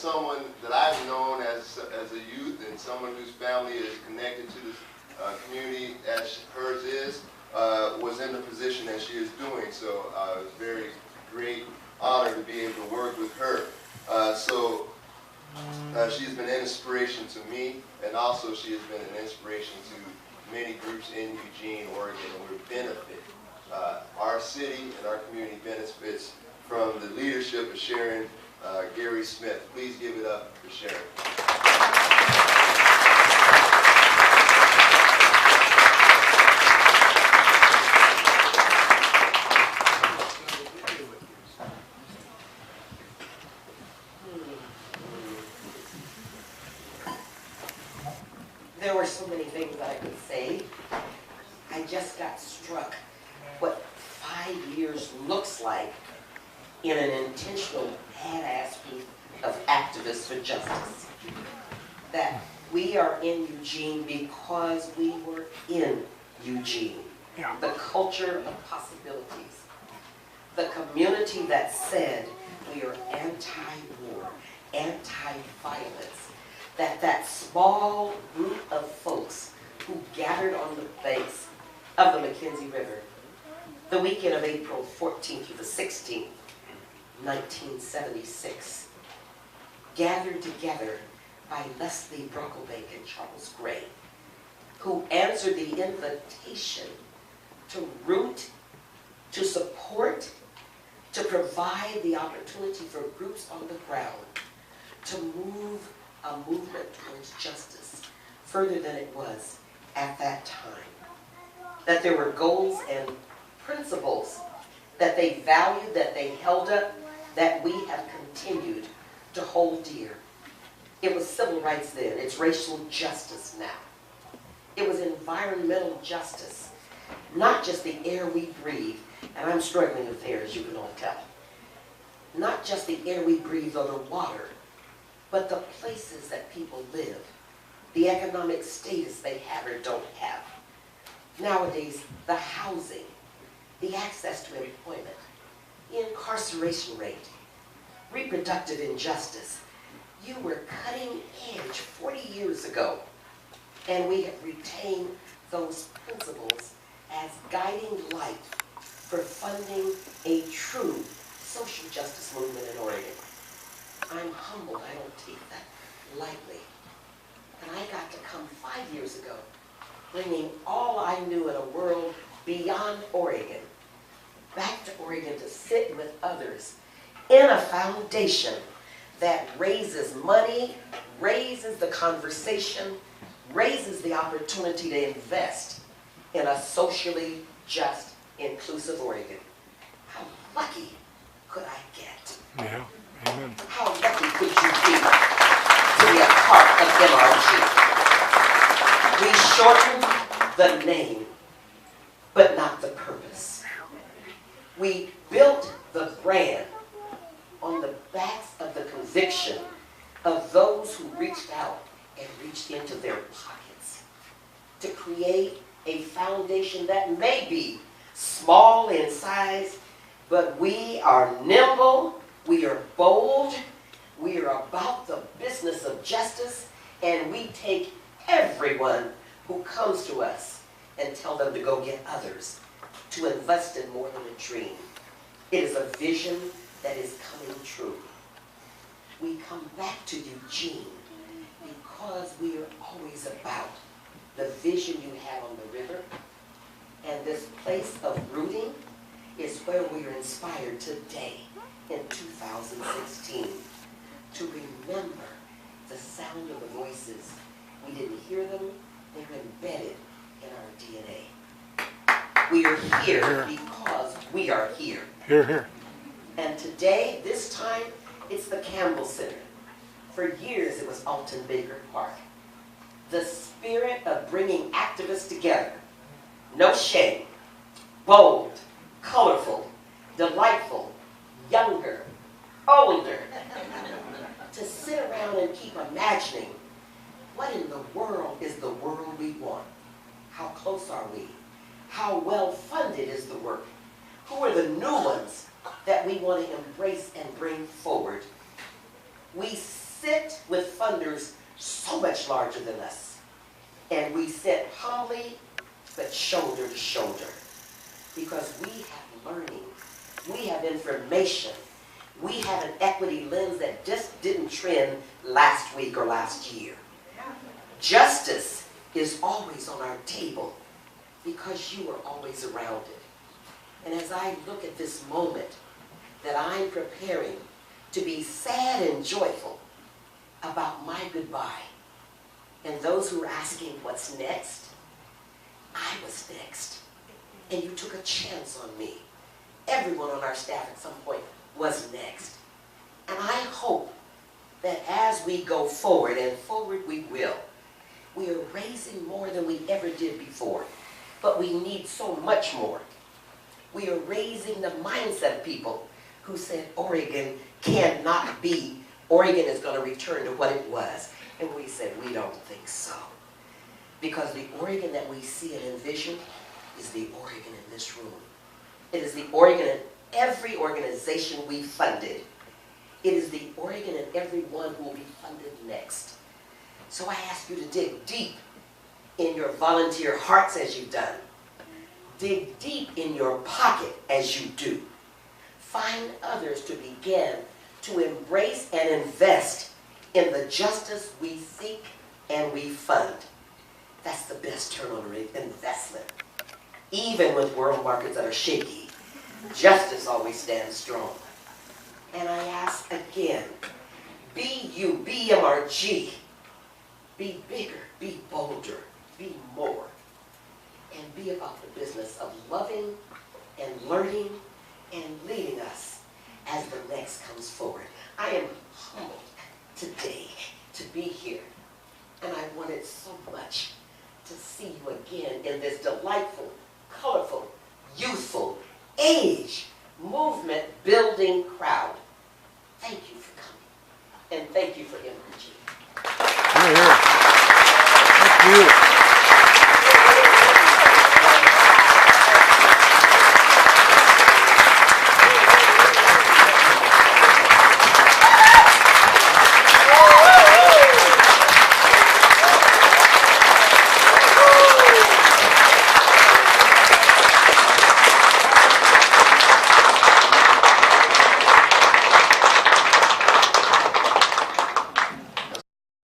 someone that I've known as a youth and someone whose family is connected to this community as hers is, was in the position that she is doing. So it's a very great honor to be able to work with her. She's been an inspiration to me, and also she has been an inspiration to many groups in Eugene, Oregon, and we benefit. Our city and our community benefits from the leadership of Sharon-Gary Smith. Please give it up for Sharon. There were so many things that I could say. I just got struck what 5 years looks like in an intentional badass group of activists for justice. That we are in Eugene because we were in Eugene. Yeah. The culture of possibilities. The community that said we are anti-war, anti-violence. That small group of folks who gathered on the banks of the McKenzie River the weekend of April 14th through the 16th, 1976, gathered together by Leslie Brocklebank and Charles Gray, who answered the invitation to root, to support, to provide the opportunity for groups on the ground to move a movement towards justice further than it was at that time. That there were goals and principles that they valued, that they held up, that we have continued to hold dear. It was civil rights then. It's racial justice now. It was environmental justice. Not just the air we breathe, and I'm struggling with air, as you can all tell. Not just the air we breathe or the water, but the places that people live, the economic status they have or don't have. Nowadays, the housing, the access to employment, the incarceration rate, reproductive injustice. You were cutting edge 40 years ago, and we have retained those principles as guiding light for funding a true social justice movement in Oregon. I'm humbled, I don't take that lightly. And I got to come 5 years ago, bringing all I knew in a world beyond Oregon, back to Oregon to sit with others in a foundation that raises money, raises the conversation, raises the opportunity to invest in a socially just, inclusive Oregon. How lucky could I get? Yeah. Amen. How lucky could you be to be a part of MRG? We shortened the name, but not the purpose. We built the brand on the backs of the conviction of those who reached out and reached into their pockets to create a foundation that may be small in size, but we are nimble, we are bold, we are about the business of justice, and we take everyone who comes to us and tell them to go get others, to invest in more than a dream. It is a vision that is coming true. We come back to Eugene because we are always about the vision you have on the river, and this place of rooting is where we are inspired today in 2016 to remember the sound of the voices. We didn't hear them, they were embedded in our DNA. We are here because we are here. Here. And today, this time, it's the Campbell Center. For years, it was Alton Baker Park. The spirit of bringing activists together. No shame. Bold, colorful, delightful, younger, older. To sit around and keep imagining, what in the world is the world we want? How close are we? How well funded is the work? Who are the new ones that we want to embrace and bring forward? We sit with funders so much larger than us. And we sit humbly, but shoulder to shoulder. Because we have learning, we have information, we have an equity lens that just didn't trend last week or last year. Justice is always on our table because you are always around it. And as I look at this moment that I'm preparing to be sad and joyful about my goodbye, and those who are asking what's next, I was next. And you took a chance on me. Everyone on our staff at some point was next. And I hope that as we go forward, and forward we will, we are raising more than we ever did before. But we need so much more. We are raising the mindset of people who said Oregon cannot be, Oregon is going to return to what it was. And we said, we don't think so. Because the Oregon that we see and envision is the Oregon in this room. It is the Oregon in every organization we funded. It is the Oregon in everyone who will be funded next. So I ask you to dig deep in your volunteer hearts as you've done. Dig deep in your pocket as you do. Find others to begin to embrace and invest in the justice we seek and we fund. That's the best turn on investment. Even with world markets that are shaky, justice always stands strong. And I ask again, be you, be MRG. Be bigger, be bolder, be more. And be about the business of loving and learning and leading us as the next comes forward. I am humbled today to be here. And I wanted so much to see you again in this delightful, colorful, youthful, age, movement-building crowd.